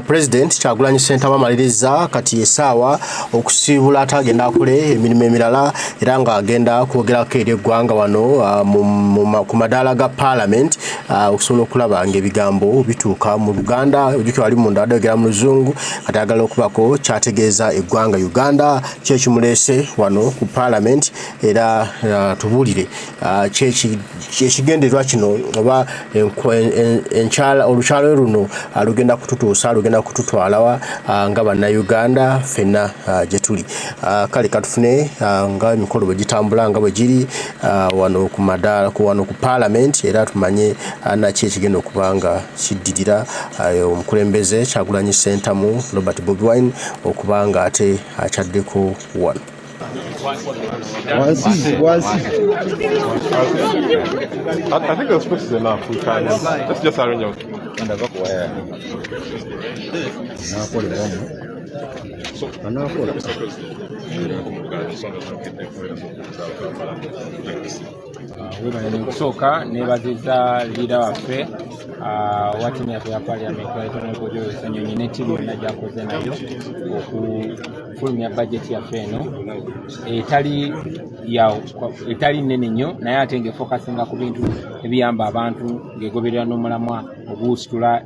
President Kyagulanyi Ssentamu amaliriza kati esaawa okusibula atagenda akole emirimu emirala era nga agenda kwogerako eri eggwanga wano ku madaala ga Palamenti okusobola okulaba ng'ebigambo bituuka mu Luganda ojjukira wali munda adayogera mu Luzungu kati agala okubako kyategeeza eggwanga Uganda kyekimuleese wano ku Palamenti era tubuulire kyekigendererwa kino oba olukyalo luno lugenda kututuusa lugenda kututwala nga bannayuganda ffenna gye tuli kale katufune nga emikolo bwe gitambula nga bwe giri wano ku madaala wano ku Palamenti era tumanye naki ekigenda okuba nga kiddirira omukulembeze Kyagulanyi Ssentamu Robert Bobi Wine okuba nga ate akyaddeko wano. I think the space is enough. We can let's just arrange out. Kusooka nebaziza liida waffe watimu yaffe ya Palamenti Okuva Ssenyonyi ne ttiimu yonna gy'akoze nayo okufulumya bajeti yaffe eno etali nnene nnyo naye ate ng'efokasinga ku bintu ebiyamba abantu ng'egoberera n'omulamwa oguusitula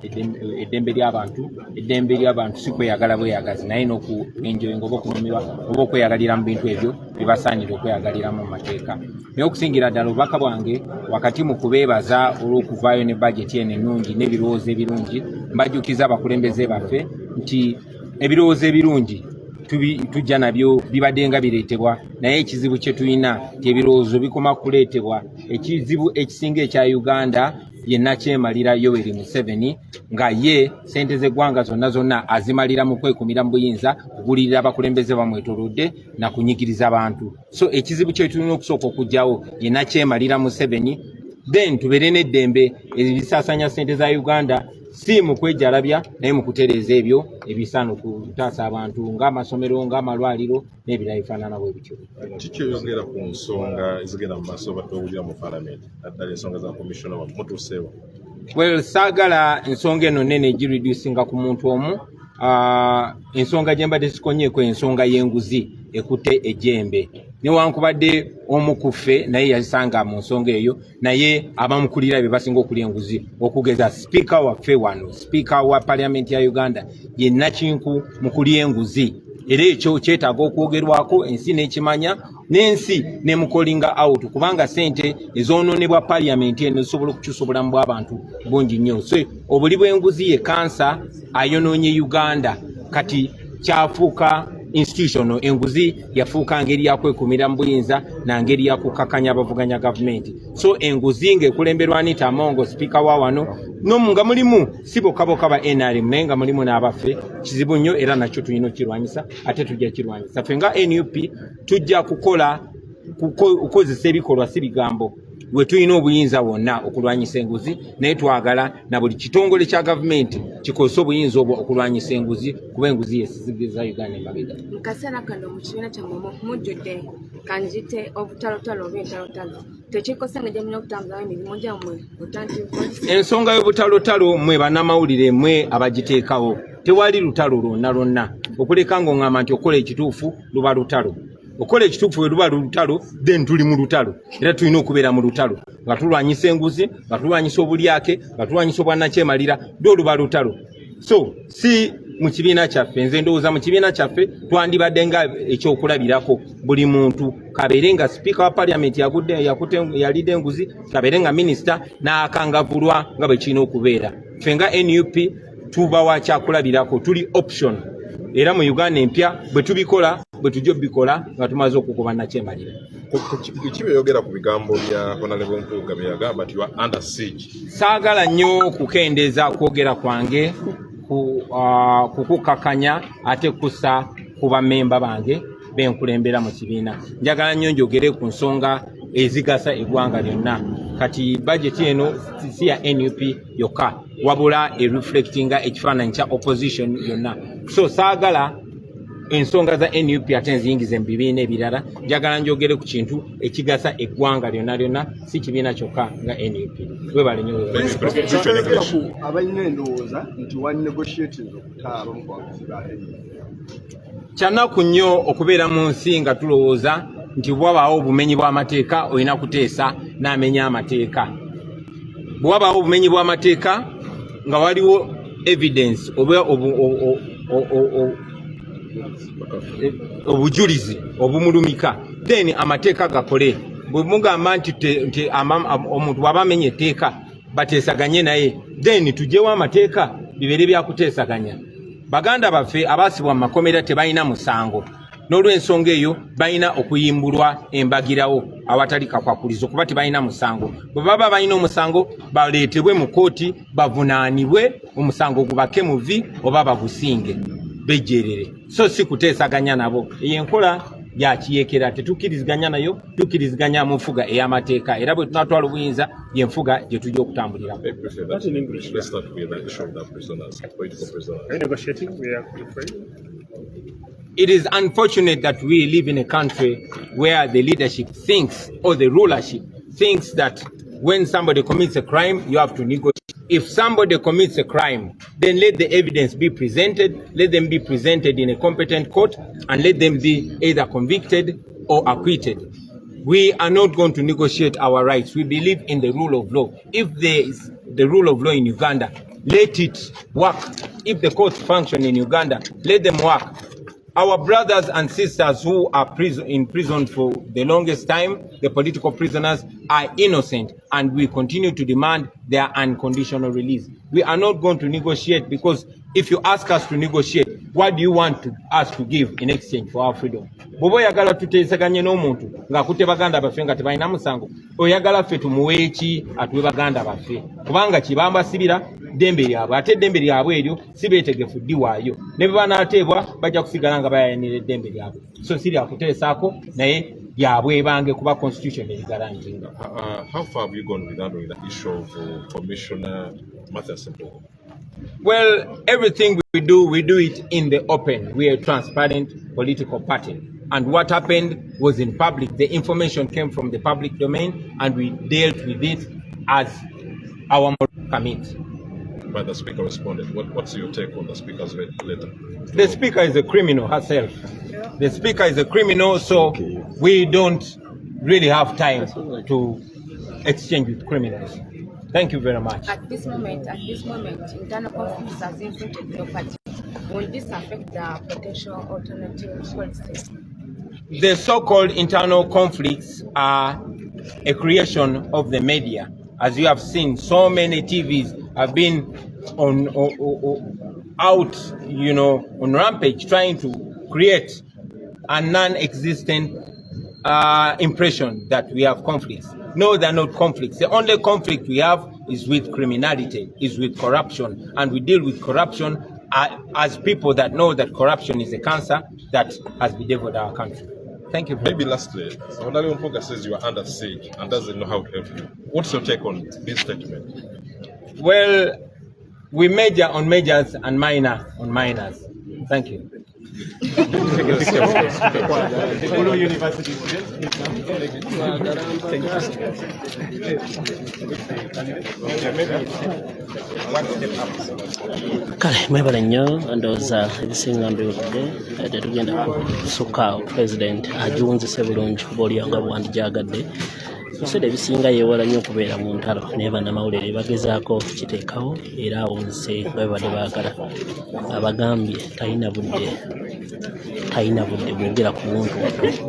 eddembe ly'abantu si kweyagala bweyagazi naye n'okuenjoyinga oba okunyumirwa oba okweyagalira mu bintu ebyo bibasaanira okweyagaliramu mu mateeka. Naye okusingira ddala obubaka bwange wakati mu kubeebaza olw'okuvaayo ne bajeti eno ennungi n'ebirowoozo ebirungi mbajjukiza abakulembeze baffe nti ebirowoozo ebirungi tujja nabyo bibadde nga bireetebwa naye ekizibu kye tulina ebirowoozo bikoma kuleetebwa. Ekizibu ekisinga ekya Uganda yenna kyemalira Yoweri Museveni nga ye sente z'eggwanga zonna azimalira mu kwekumira mu buyinza kugulirira abakulembeze bamwetoolodde na kunyigiriza abantu. So ekizibu kye tulina okusooka okugyawo yenna kyemalira Museveni then tubeere n'eddembe ebisaasanya sente za Uganda si mu kwejalabya naye mu kutereeza ebyo ebisaana okutaasa abantu ng'amasomero ng'amalwaliro n'ebirala bifaanana bwe bityo. Kiki oyogera ku nsonga ezigenda mu maaso badde owulira mu Palamenti naddala ensonga za komishona mutuuseewo? Well, saagala ensonga eno nene egiridusinga ku muntu omu. Ensonga gye mbadde sikonyeeko ensonga y'enguzi ekutte ejjembe newankubadde omu ku ffe naye yasanga mu nsonga eyo naye abamukulira bye basinga okulya enguzi okugeza sipiika waffe wano sipiika wa Palamenti ya Uganda yenna kinku mu kulya enguzi era ekyo kyetaaga okwogerwako ensi n'ekimanya n'ensi nemukolinga out kubanga sente ezoonoonebwa Palamenti eno zisobola okukyusa obulamu bw'abantu bungi nnyo. So obuli bw'enguzi ye kansa ayonoonye Uganda kati kyafuuka institutional enguzi yafuuka ngeri yakwekumira mu buyinza na ngeri yakukakanya abavuganya gavumenti. So enguzi ng'ekulemberwa Anita Amongo sipiika wa wano nga mulimu si bokka ba NRM naye nga mulimu n'abaffe kizibu nnyo era nakyo tulina okirwanyisa ate tujja kirwanyisa. Ffe nga NUP tujja kukozesa ebikolwa si bigambo we tulina obuyinza bwonna okulwanyisa enguzi naye twagala na buli kitongole kya gavumenti kikozesa obuyinza obwo okulwanyisa enguzi kuba enguzi yesizigiriza Uganda emabega. Mu kaseera kano mu kibiina kyammwe mujjudde kanjite obutalotalo oba entalotalo tekikosa nga gyemulina okutambulawo emirimu gyammwe ensonga y'obutalotalo mmwe bannamawulire mmwe abagiteekawo tewali lutalo lwonna okuleka ng'oŋŋamba nti okola ekituufu luba lutalo. Okola ekituufu we luba lutalo then tuli mu lutalo era tulina okubeera mu lutalo nga tulwanyisa enguzi nga tulwanyisa obulyake nga tulwanyisa obwannakyemalira lwo luba lutalo. So si mu kibiina kyaffe nze ndowooza mu kibiina kyaffe twandibadde nga ekyokulabirako buli muntu kabeere nga sipiika wa Palamenti yalidde enguzi kabeere nga minisita n'akangavulwa nga bwe kirina okubeera. Ffe nga NUP tuba wa kyakulabirako tuli option era mu Uganda empya bwe tubikola bwe tujja obikola nga tumaze okugoba nakyemalira. Kiki byeyogera ku bigambo bya Honorable Mpuuga bye yagamba nti wa under siege? Saagala nnyo kukendeeza kwogera kwange kukukakanya ate kussa ku bammemba bange benkulembera mu kibiina. Njagala nnyo njogere ku nsonga ezigasa eggwanga lyonna. Kati bajeti eno si ya NUP yokka wabula reflectinga ekifaananyi kya opposition yonna. So saagala ensonga za NUP ate nziyingize mu bibiina ebirala njagala njogere ku kintu ekigasa eggwanga lyonna lyonna si kibiina kyokka nga NUP webale nnyo abalina endowooza nti wanegotiating okutaaba mu kwaguzi ba kyanaku nnyo okubeera mu nsi nga tulowooza nti bwabaawo obumenyi bw'amateeka olina kuteesa n'amenya amateeka bwe wabaawo obumenyi bw'amateeka nga waliwo evidence oba obujulizi obumulumika then amateeka gakole bwe mugamba nti omuntu bw'aba amenya etteeka bateesaganye naye then tugyewo amateeka bibeere byakuteesaganya baganda baffe abaasibwa mu makomera tebalina musango n'olw'ensonga eyo balina okuyimbulwa embagirawo awatali kakwakulizo kuba tebalina musango bwe baba balina omusango baleetebwe mu kooti bavunaanibwe omusango gubake mu vi oba bagusinge bejjerere so si kuteesaganya nabo eyo enkola yakiyeekera tetukkiriziganya nayo tukkiriziganya mu nfuga ey'amateeka era bwe tunatwala obuyinza yenfuga gye tujja okutambuliramu. It is unfortunate that we live in a country where the leadership thinks, or the rulership thinks, that when somebody commits a crime, you have to negotiate. If somebody commits a crime, then let the evidence be presented, let them be presented in a competent court, and let them be either convicted or acquitted. We are not going to negotiate our rights. We believe in the rule of law. If there is the rule of law in Uganda, let it work. If the courts function in Uganda, let them work. Our brothers and sisters who are in prison for the longest time, the political prisoners, are innocent, and we continue to demand their unconditional release. We are not going to negotiate, because if you ask us to negotiate, what do you want us to give in exchange for our freedom? Bobo yagala tuteesaganye n'omuntu ng'akutte baganda baffe nga tebalina musango, oyagala ffe tumuwe ki atuwe baganda baffe? Kubanga kibamba sibira dembe lyabwe, ate eddembe lyabwe eryo si beetegefu ddiwaayo, ne bwe banaateebwa bajja kusigala nga bayanira eddembe lyabwe. So si lyakuteesaako naye lyabwe bange kuba constitution erigaranjinga. How far have you gone with handling the issue of Commissioner Matthias Mpuuga? Well, everything we do it in the open. We are a transparent political party. And what happened was in public. The information came from the public domain, and we dealt with it as our commit. But the speaker responded. What's your take on the speaker's letter? The speaker is a criminal herself. The speaker is a criminal, so we don't really have time to exchange with criminals. Thank you very much. At this moment, internal conflicts has infiltrated your party. Will this affect the potential alternative policies? The so-called internal conflicts are a creation of the media. As you have seen, so many TVs have been on rampage, trying to create a non-existent impression that we have conflicts. No, they're not conflicts. The only conflict we have is with criminality, is with corruption, and we deal with corruption as people that know that corruption is a cancer that has bedeviled our country. Thank you. Maybe lastly, Lop Mpuuga says you are under siege and doesn't know how to help you. What's your take on this statement? Well, we major on majors and minor on minors. Thank you. Kale mwebale nnyo ndowooza ebisinga mbiwulidde tetugenda kusukka president ajunzise bulungi kuba oliyo nga bwandijagadde ebiseera ebisinga yeewala nnyo okubeera mu ntalo naye bannamawulire bagezaako kiteekawo era awunzise nga bwe badde baagala abagambye talina budde bwogera ku muntu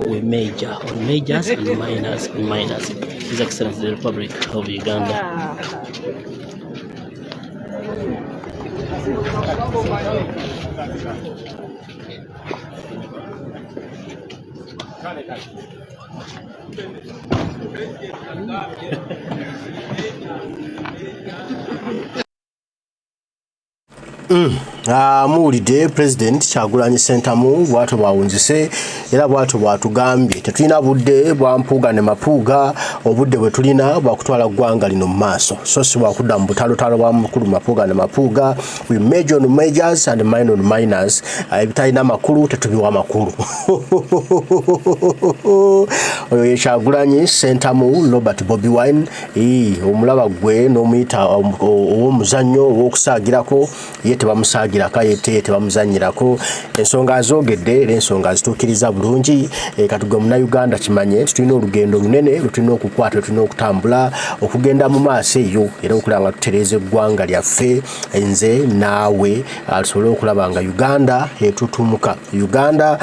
we major on majors and minors on minors. His Excellency the Republic of Uganda. muwulidde President Kyagulanyi Ssentamu bw'atyo bwawunzise era bw'atyo bw'atugambye tetulina budde bwa Mpuuga ne Mapuuga obudde bwe tulina bwa kutwala ggwanga lino mu maaso so si bwa kudda mu butalotalo bwa mukulu Mapuuga ne Mapuuga we major on majors and minor on minors ebitalina makulu tetubiwa makulu oyo ye Kyagulanyi Ssentamu Robert Bobi Wine omulaba gwe n'omuyita ow'omuzannyo ow'okusaagirako ye tebamusaagirako ye tebamuzannyirako ensonga azogedde era ensonga azituukiriza bulungi katugwe Munnayuganda kimanye tulina olugendo lunene lutulina okukwata tulina okutambula okugenda mu maaso eyo era okulaba nga tutereeza eggwanga lyaffe nze naawe tusobole okulaba nga Uganda etutumuka Uganda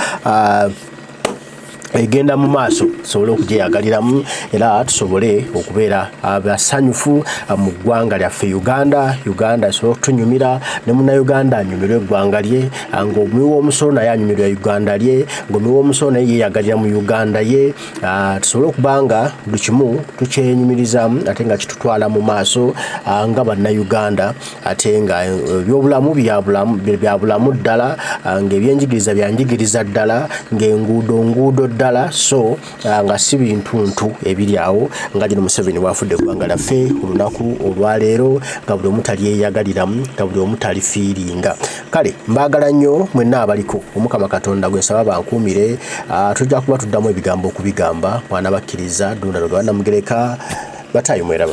egenda mu maaso tusobole okugyeyagaliramu era tusobole okubeera abasanyufu mu ggwanga lyaffe Uganda esobole okutunyumira ne Munnayuganda anyumirwe eggwanga lye ng'omuwi w'omusolo naye anyumirwa Uganda lye ng'omuwi w'omusolo naye yeeyagalira mu Uganda ye tusobole okubanga buli kimu tukyenyumirizamu ate nga kitutwala mu maaso nga Bannayuganda ate nga ebyobulamu bya bulamu ddala ng'ebyenjigiriza byanjigiriza ddala ng'enguudo ddala so nga si bintuntu ebiri awo nga gino Museveni bw'afudde eggwanga lyaffe olunaku olwaleero nga buli omu talyeyagaliramu nga buli omu talifiiringa kale mbaagala nnyo mwenna abaliko Omukama Katonda gwe nsaba bankuumire tujja kuba tuddamu ebigambo okubigamba mwana bakkiriza Dunda Lwanda Mugereka bataayi mweraba